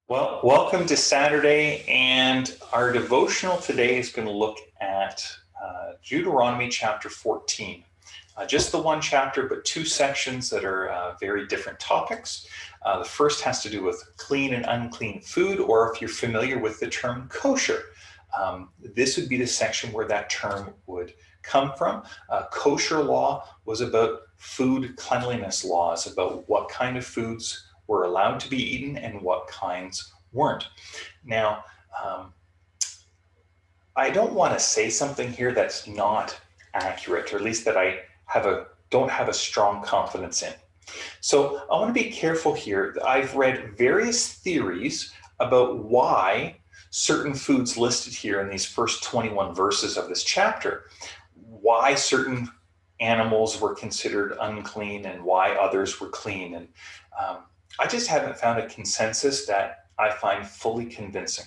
Well, welcome to Saturday, and our devotional today is going to look at Deuteronomy chapter 14. Just the one chapter, but two sections that are very different topics. The first has to do with clean and unclean food, or if you're familiar with the term kosher. This would be the section where that term would come from. Kosher law was about food cleanliness laws, about what kind of foods were allowed to be eaten and what kinds weren't. Now, I don't want to say something here that's not accurate, or at least that I don't have a strong confidence in. So I want to be careful here. I've read various theories about why certain foods listed here in these first 21 verses of this chapter, why certain animals were considered unclean and why others were clean. And I just haven't found a consensus that I find fully convincing.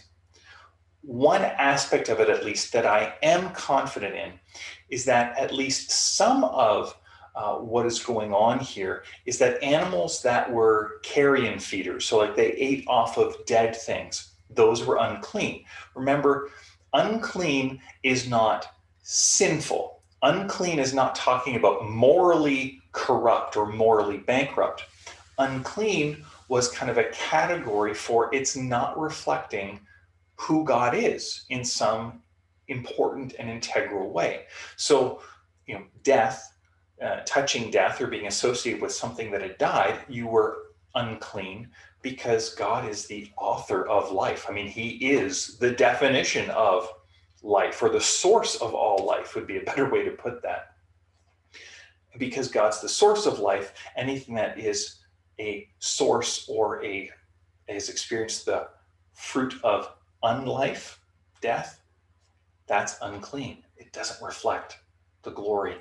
One aspect of it, at least, that I am confident in is that at least some of what is going on here is that animals that were carrion feeders, so like they ate off of dead things, those were unclean. Remember, unclean is not sinful. Unclean is not talking about morally corrupt or morally bankrupt. Unclean was kind of a category for it's not reflecting who God is in some important and integral way. So, death, touching death or being associated with something that had died, you were unclean because God is the author of life. I mean, He is the definition of life, or the source of all life would be a better way to put that. Because God's the source of life, anything that is a source or has experienced the fruit of unlife, death, that's unclean. It doesn't reflect the glory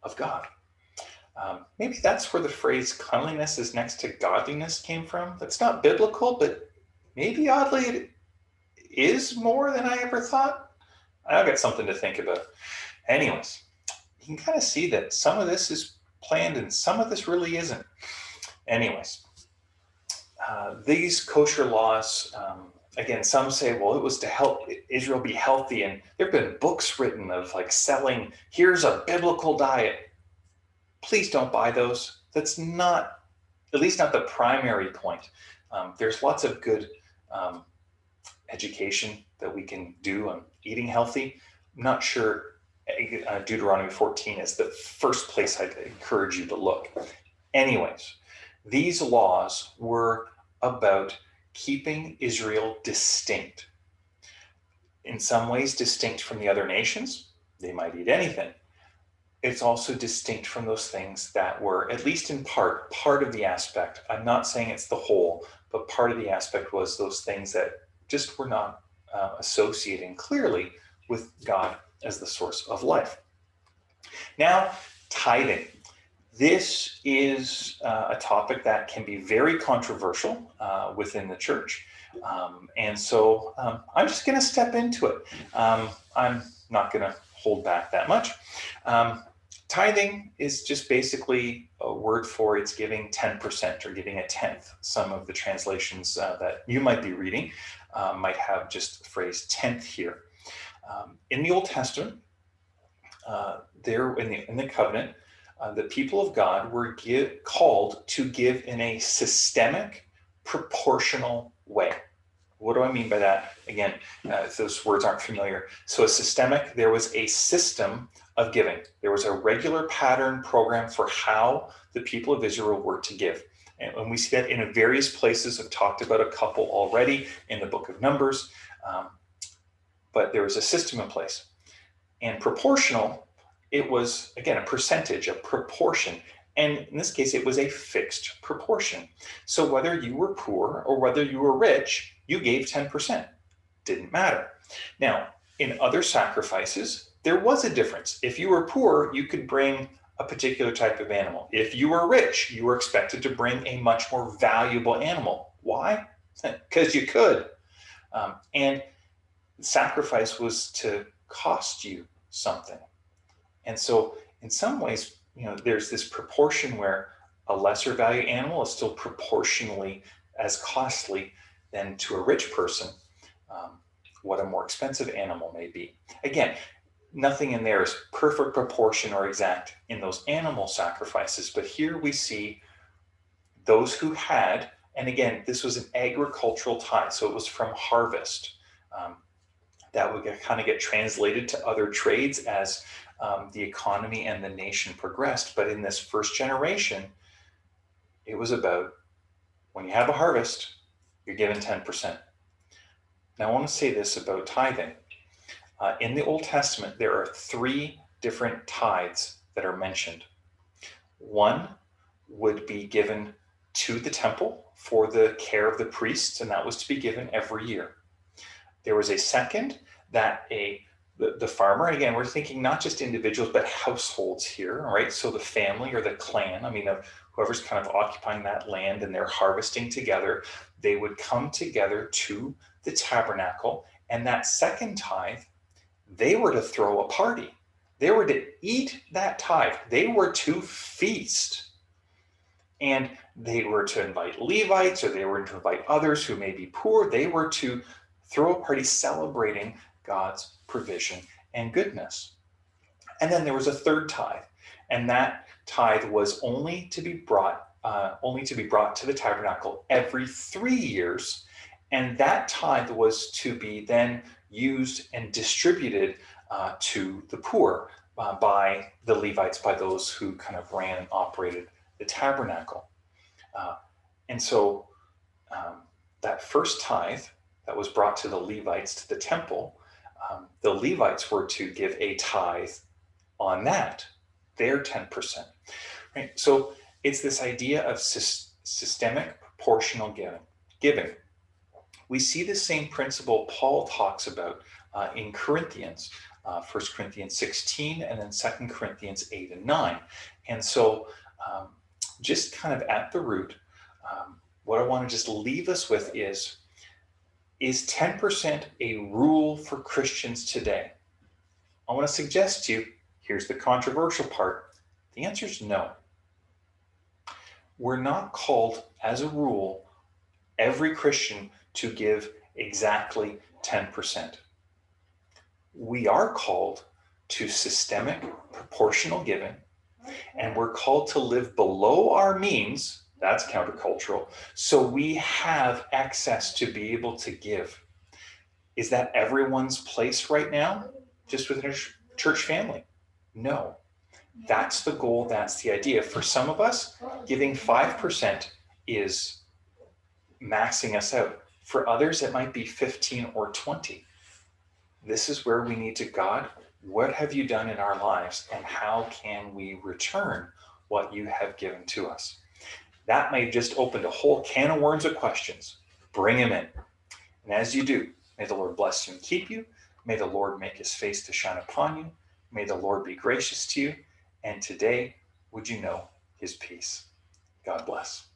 of God. Maybe that's where the phrase cleanliness is next to godliness came from. That's not biblical, but maybe oddly it is more than I ever thought. I've got something to think about. Anyways, you can kind of see that some of this is planned and some of this really isn't. Anyways, these kosher laws, again, some say, well, it was to help Israel be healthy. And there have been books written of like selling, here's a biblical diet. Please don't buy those. That's not, at least not the primary point. There's lots of good education that we can do on eating healthy. I'm not sure Deuteronomy 14 is the first place I'd encourage you to look. Anyways, these laws were about keeping Israel distinct. In some ways, distinct from the other nations. They might eat anything. It's also distinct from those things that were, at least in part of the aspect. I'm not saying it's the whole, but part of the aspect was those things that just were not associating clearly with God as the source of life. Now, tithing. This is a topic that can be very controversial within the church. And so I'm just going to step into it. I'm not going to hold back that much. Tithing is just basically a word for it's giving 10% or giving a tenth. Some of the translations that you might be reading might have just the phrase tenth here. In the Old Testament, there in the covenant, the people of God were called to give in a systemic, proportional way. What do I mean by that? Again, if those words aren't familiar. So a systemic, there was a system of giving. There was a regular pattern program for how the people of Israel were to give. And we see that in various places. I've talked about a couple already in the book of Numbers. But there was a system in place. And proportional, it was, again, a percentage, a proportion. And in this case, it was a fixed proportion. So whether you were poor or whether you were rich, you gave 10%. Didn't matter. Now, in other sacrifices, there was a difference. If you were poor, you could bring a particular type of animal. If you were rich, you were expected to bring a much more valuable animal. Why? Because you could. And sacrifice was to cost you something. And so in some ways, there's this proportion where a lesser value animal is still proportionally as costly than to a rich person what a more expensive animal may be. Again, nothing in there is perfect proportion or exact in those animal sacrifices, but here we see those who had, and again, this was an agricultural tithe, so it was from harvest. That would kind of get translated to other trades as the economy and the nation progressed. But in this first generation, it was about when you have a harvest, you're given 10%. Now, I want to say this about tithing. In the Old Testament, there are 3 different tithes that are mentioned. One would be given to the temple for the care of the priests, and that was to be given every year. There was a second that the farmer, and again, we're thinking not just individuals, but households here, all right? So the family or the clan, whoever's kind of occupying that land and they're harvesting together, they would come together to the tabernacle, and that second tithe, they were to throw a party. They were to eat that tithe. They were to feast. And they were to invite Levites, or they were to invite others who may be poor. They were to throw a party celebrating God's provision and goodness. And then there was a third tithe, and that tithe was only to be brought to the tabernacle every 3 years, and that tithe was to be then used and distributed to the poor by the Levites, by those who kind of ran and operated the tabernacle. And so that first tithe that was brought to the Levites to the temple, the Levites were to give a tithe on that, their 10%. Right? So it's this idea of systemic proportional giving. We see the same principle Paul talks about in Corinthians, 1 Corinthians 16, and then 2 Corinthians 8 and 9. And so just kind of at the root, what I want to just leave us with is 10% a rule for Christians today? I want to suggest to you, here's the controversial part. The answer is no. We're not called, as a rule, every Christian to give exactly 10%. We are called to systemic proportional giving, and we're called to live below our means. That's countercultural. So we have access to be able to give. Is that everyone's place right now, just within a church family? No. That's the goal. That's the idea. For some of us, giving 5% is maxing us out. For others, it might be 15 or 20. This is where we need to, God, what have you done in our lives, and how can we return what you have given to us? That may just open a whole can of worms of questions. Bring him in. And as you do, may the Lord bless you and keep you. May the Lord make his face to shine upon you. May the Lord be gracious to you. And today, would you know his peace? God bless.